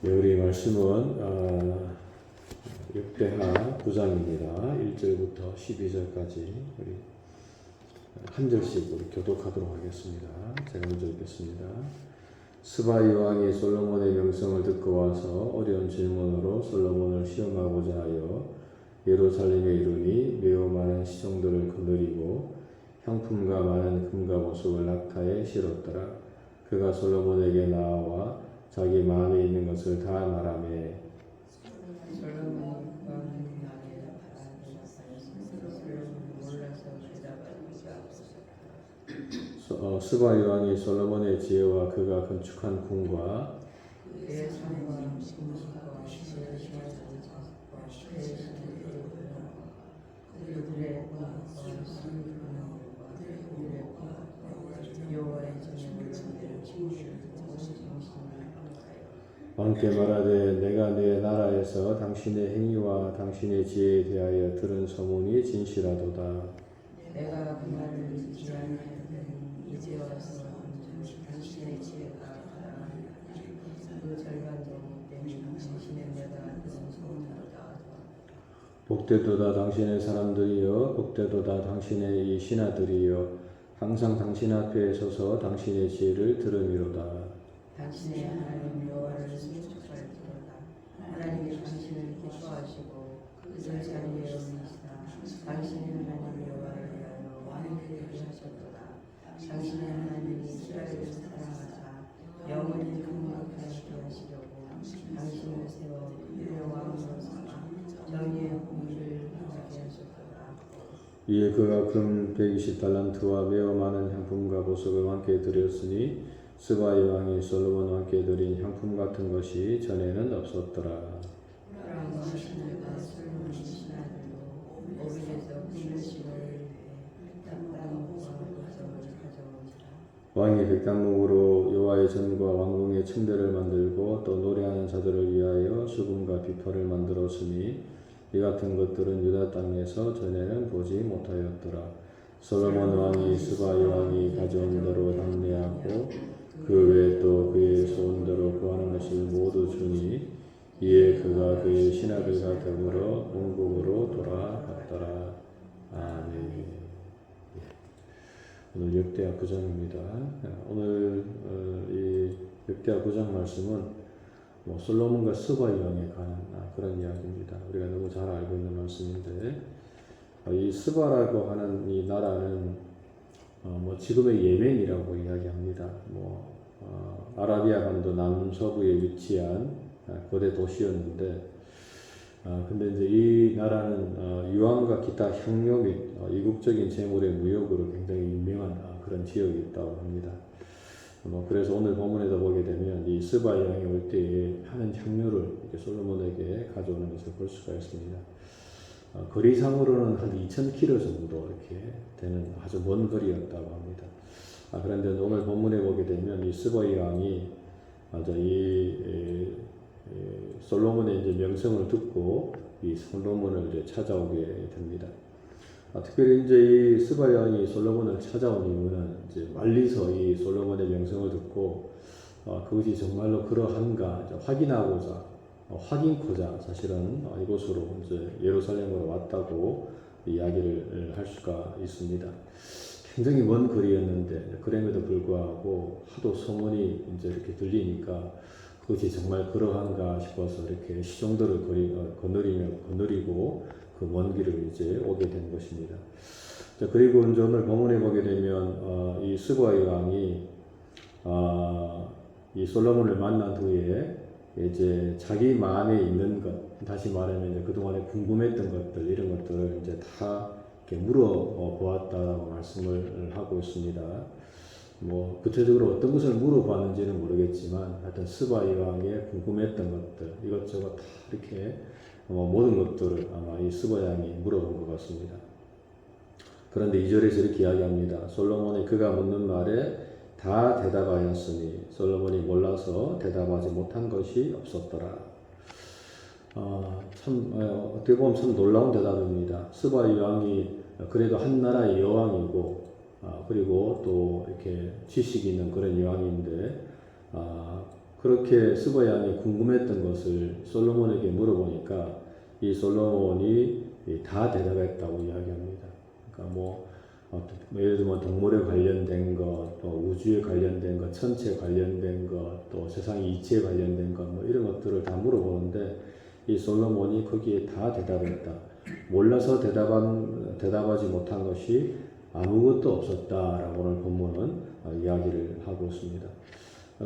네, 우리 말씀은 역대하 9장입니다. 1절부터 12절까지 우리 한 절씩 우리 교독하도록 하겠습니다. 제가 먼저 읽겠습니다. 스바이 왕이 솔로몬의 명성을 듣고 와서 어려운 질문으로 솔로몬을 시험하고자 하여 예루살렘에 이르니 매우 많은 시종들을 거느리고 향품과 많은 금과 보석을 낙타에 실었더라. 그가 솔로몬에게 나와 자기 마음에 있는 것을 다 말하며 스바이 왕이 솔로몬의 지혜와 그가 건축한 궁과 왕께 말하되 내가 내 나라에서 당신의 행위와 당신의 지혜에 대하여 들은 소문이 진실하도다. 내가 그 말을 믿지 아니하였더니 이제 와서 당신의 지혜가 그 절반 정도 때문에 당신의 내가 들은 소문하도다. 복되도다 당신의 사람들이여, 복되도다 당신의 이 신하들이여, 항상 당신 앞에 서서 당신의 지혜를 들으미로다. 당신의 하나님 여호와를 송축할지로다. 하나님이 당신을 기뻐하시고 그들 자리에 오르시다. 당신의 하나님 여호와를 위하여 왕이 되게 하셨도다. 당신의 하나님이 이스라엘을 사랑하사 영원히 강력하게 하시려고 당신을 세워 그의 왕으로 삼아 정의의 공의를 하게 하셨도다. 이에 그가 금 120달란트와 매우 많은 향품과 보석을 왕께 드렸으니 스바이 왕이 솔로몬 왕께 드린 향품 같은 것이 전에는 없었더라. 그러한 신하가 솔로몬의 신하들도 오빌에서 금식을 백당목과 보석을 가져오니라. 왕이 백당목으로 여호와의 전과 왕궁의 층대를 만들고 또 노래하는 자들을 위하여 수금과 비파를 만들었으니 이 같은 것들은 유다 땅에서 전에는 보지 못하였더라. 솔로몬 왕이 스바이 왕이 가져온 대로 담례하고 그 외에 또 그의 소원대로 구하는 것을 모두 주니 이에 그가 그의 신하들과 더불어 왕국으로 돌아갔더라. 아멘. 오늘 역대하 9장입니다. 오늘 이 역대하 9장 말씀은 솔로몬과 스바이 왕에 관한 그런 이야기입니다. 우리가 너무 잘 알고 있는 말씀인데 이 스바라고 하는 이 나라는 지금의 예멘이라고 이야기합니다. 아라비아 반도 남서부에 위치한 거대 도시였는데, 근데 이제 이 나라는 유황과 기타 향료 및 이국적인 재물의 무역으로 굉장히 유명한 그런 지역이 있다고 합니다. 그래서 오늘 본문에도 보게 되면 이 스바이 왕이 올 때에 하는 향료를 이렇게 솔로몬에게 가져오는 것을 볼 수가 있습니다. 거리상으로는 한 2,000km 정도 이렇게 되는 아주 먼 거리였다고 합니다. 그런데 오늘 본문에 보게 되면 이 스바이 왕이 이 솔로몬의 이제 명성을 듣고 이 솔로몬을 이제 찾아오게 됩니다. 특별히 이제 이 스바이 왕이 솔로몬을 찾아온 이유는 이제 말리서 이 솔로몬의 명성을 듣고 그것이 정말로 그러한가 확인코자 사실은 이곳으로 이제 예루살렘으로 왔다고 이야기를 할 수가 있습니다. 굉장히 먼 거리였는데 그럼에도 불구하고 하도 소문이 이제 이렇게 들리니까 그것이 정말 그러한가 싶어서 이렇게 시종들을 거느리고 그 먼 길을 이제 오게 된 것입니다. 그리고 이제 오늘 본문에 보게 되면 이 스바이 왕이 이 솔로몬을 만난 후에 이제 자기 마음에 있는 것, 다시 말하면 이제 그동안에 궁금했던 것들, 이런 것들을 이제 다 이렇게 물어보았다라고 말씀을 하고 있습니다. 구체적으로 어떤 것을 물어봤는지는 모르겠지만, 하여튼 스바이 왕의 궁금했던 것들, 이것저것 다 이렇게 모든 것들을 아마 이 스바이 왕이 물어본 것 같습니다. 그런데 2절에서 이렇게 이야기합니다. 솔로몬이 그가 묻는 말에 다 대답하였으니 솔로몬이 몰라서 대답하지 못한 것이 없었더라. 어떻게 보면 참 놀라운 대답입니다. 스바이 왕이 그래도 한 나라의 여왕이고 그리고 또 이렇게 지식이 있는 그런 여왕인데 그렇게 스바 양이 궁금했던 것을 솔로몬에게 물어보니까 이 솔로몬이 다 대답했다고 이야기합니다. 그러니까 예를 들면 동물에 관련된 것, 또 우주에 관련된 것, 천체에 관련된 것, 또 세상의 이치에 관련된 것, 이런 것들을 다 물어보는데 이 솔로몬이 거기에 다 대답했다. 몰라서 대답하지 못한 것이 아무것도 없었다라고 오늘 본문은 이야기를 하고 있습니다.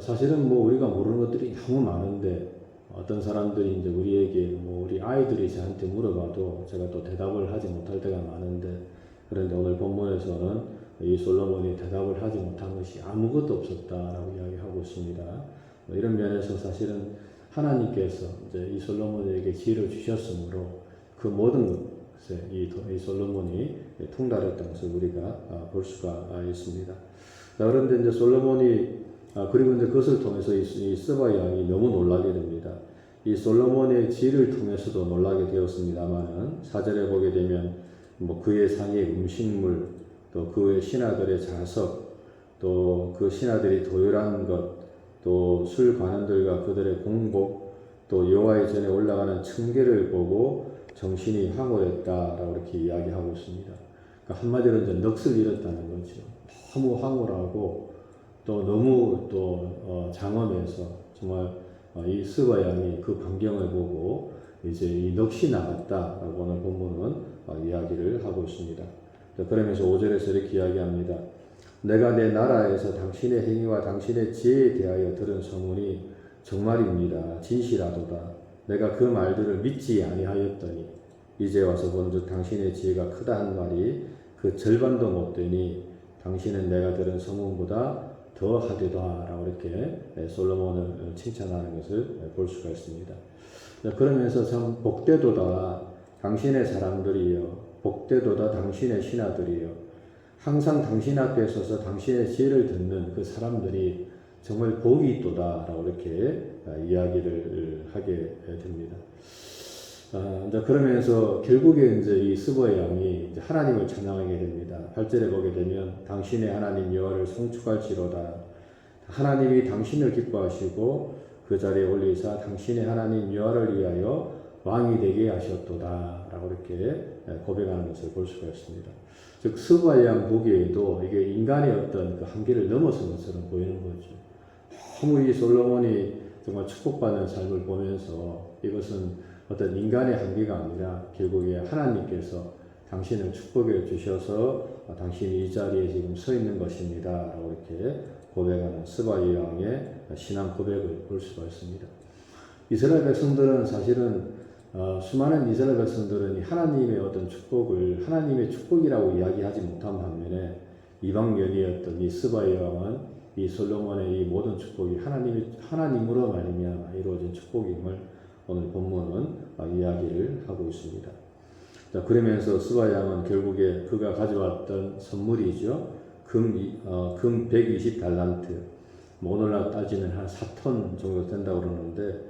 사실은 우리가 모르는 것들이 너무 많은데 어떤 사람들이 이제 우리에게 우리 아이들이 저한테 물어봐도 제가 또 대답을 하지 못할 때가 많은데, 그런데 오늘 본문에서는 이 솔로몬이 대답을 하지 못한 것이 아무것도 없었다라고 이야기하고 있습니다. 이런 면에서 사실은 하나님께서 이제 이 솔로몬에게 지혜를 주셨으므로 그 모든 것에 이 솔로몬이 통달했던 것을 우리가 볼 수가 있습니다. 그런데 이제 솔로몬이 그리고 이제 그것을 통해서 이 스바 양이 너무 놀라게 됩니다. 이 솔로몬의 지혜를 통해서도 놀라게 되었습니다만은 4절에 보게 되면 그의 상의 음식물, 또 그의 신하들의 자석, 또 그 신하들이 도열한 것, 또 술 관원들과 그들의 공복, 또 여호와의 전에 올라가는 청계를 보고 정신이 황홀했다라고 이렇게 이야기하고 있습니다. 그러니까 한마디로 이제 넋을 잃었다는 거죠. 너무 황홀하고 또 너무 장엄해서 정말 이 스바 양이 그 광경을 보고 이제 이 넋이 나갔다라고 오늘 본문은 이야기를 하고 있습니다. 그러면서 5절에서 이렇게 이야기합니다. 내가 내 나라에서 당신의 행위와 당신의 지혜에 대하여 들은 소문이 정말입니다. 진실하도다. 내가 그 말들을 믿지 아니하였더니 이제 와서 본즉 당신의 지혜가 크다 한 말이 그 절반도 못 되니 당신은 내가 들은 소문보다 더 하되다라고 이렇게 솔로몬을 칭찬하는 것을 볼 수가 있습니다. 그러면서 참 복되도다 당신의 사람들이여, 복되도다 당신의 신하들이여, 항상 당신 앞에 서서 당신의 지혜를 듣는 그 사람들이 정말 복이 있도다라고 이렇게 이야기를 하게 됩니다. 이제 그러면서 결국에 이제 이 스바 양이 이제 하나님을 찬양하게 됩니다. 8절에 보게 되면 당신의 하나님 여호와를 송축할지로다. 하나님이 당신을 기뻐하시고 그 자리에 올리사 당신의 하나님 여호와를 위하여 왕이 되게 하셨도다라고 이렇게 고백하는 것을 볼 수가 있습니다. 즉 스바 양 보기에도 이게 인간의 어떤 그 한계를 넘어선 것처럼 보이는 거죠. 너무 이 솔로몬이 정말 축복받는 삶을 보면서 이것은 어떤 인간의 한계가 아니라 결국에 하나님께서 당신을 축복해 주셔서 당신이 이 자리에 지금 서 있는 것입니다 라고 이렇게 고백하는 스바 양의 신앙 고백을 볼 수가 있습니다. 이스라엘 백성들은 사실은 수많은 이스라엘 백성들은 하나님의 어떤 축복을 하나님의 축복이라고 이야기하지 못한 반면에 이방연이었던 이 스바 양은 이 솔로몬의 이 모든 축복이 하나님으로 말미암아 이루어진 축복임을 오늘 본문은 이야기를 하고 있습니다. 자, 그러면서 스바 양은 결국에 그가 가져왔던 선물이죠. 금 120달란트, 오늘날 따지면 한 4톤 정도 된다고 그러는데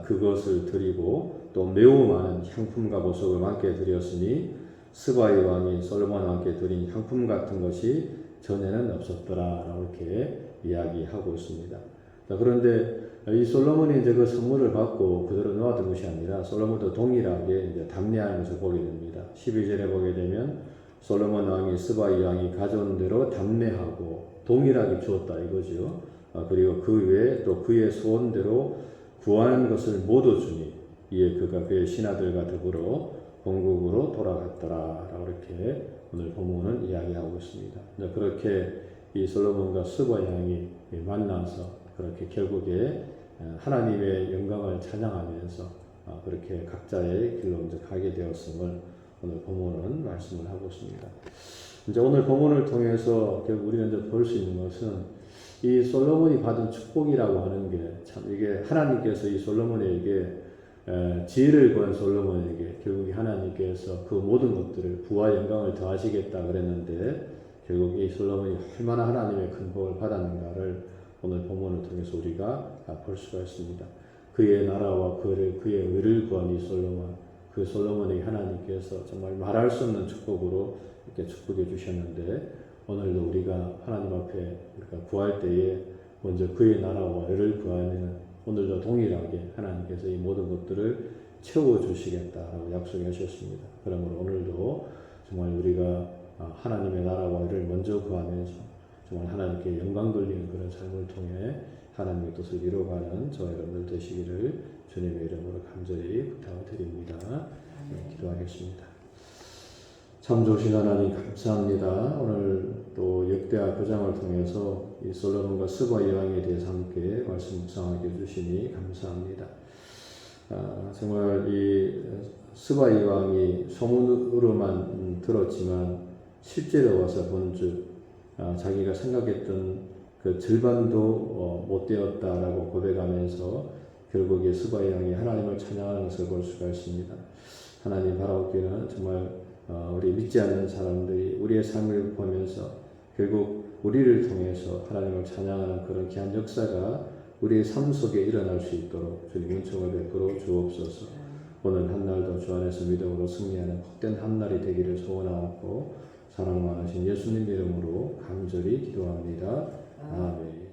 그것을 드리고 또 매우 많은 향품과 보석을 왕께 드렸으니 스바의 왕이 솔로몬 왕께 드린 향품 같은 것이 전에는 없었더라라고 이렇게 이야기하고 있습니다. 자, 그런데 이 솔로몬이 이제 그 선물을 받고 그대로 놓았던 것이 아니라 솔로몬도 동일하게 이제 담례하는 것을 보게 됩니다. 12절에 보게 되면 솔로몬 왕이 스바의 왕이 가져온 대로 담례하고 동일하게 주었다 이거죠. 그리고 그 외에 또 그의 소원대로 구하는 것을 모두 주니 이에 그가 그의 신하들과 더불어 본국으로 돌아갔더라라고 이렇게 오늘 본문은 이야기하고 있습니다. 그렇게 이 솔로몬과 스바 양이 만나서 그렇게 결국에 하나님의 영광을 찬양하면서 그렇게 각자의 길로 이제 가게 되었음을 오늘 본문은 말씀을 하고 있습니다. 이제 오늘 본문을 통해서 결국 우리가 이제 볼 수 있는 것은 이 솔로몬이 받은 축복이라고 하는 게 참 이게 하나님께서 이 솔로몬에게 지혜를 구한 솔로몬에게 결국 하나님께서 그 모든 것들을 부와 영광을 더하시겠다 그랬는데 결국 이 솔로몬이 얼마나 하나님의 큰 복을 받았는가를 오늘 본문을 통해서 우리가 볼 수가 있습니다. 그의 나라와 그의 의를 구한 이 솔로몬, 그 솔로몬에게 하나님께서 정말 말할 수 없는 축복으로 이렇게 축복해 주셨는데 오늘도 우리가 하나님 앞에 우리가 구할 때에 먼저 그의 나라와 의를 구하면 오늘도 동일하게 하나님께서 이 모든 것들을 채워주시겠다라고 약속하셨습니다. 그러므로 오늘도 정말 우리가 하나님의 나라와 이를 먼저 구하면서 정말 하나님께 영광 돌리는 그런 삶을 통해 하나님의 뜻을 이루어가는 저와 여러분들 되시기를 주님의 이름으로 간절히 부탁드립니다. 기도하겠습니다. 참 좋으신 하나님 감사합니다. 오늘 또 역대하 9장을 통해서 이 솔로몬과 스바 여왕에 대해서 함께 말씀 묵상하게 해주시니 감사합니다. 정말 이 스바 여왕이 소문으로만 들었지만 실제로 와서 본즉 자기가 생각했던 그 절반도 못 되었다라고 고백하면서 결국에 스바 여왕이 하나님을 찬양하는 것을 볼 수가 있습니다. 하나님 바라옵기는 정말 우리 믿지 않는 사람들이 우리의 삶을 보면서 결국 우리를 통해서 하나님을 찬양하는 그런 귀한 역사가 우리의 삶 속에 일어날 수 있도록 주님 은총을 베풀어 주옵소서. 오늘 한날도 주 안에서 믿음으로 승리하는 복된 한날이 되기를 소원하고 사랑 많으신 예수님 이름으로 간절히 기도합니다. 아멘.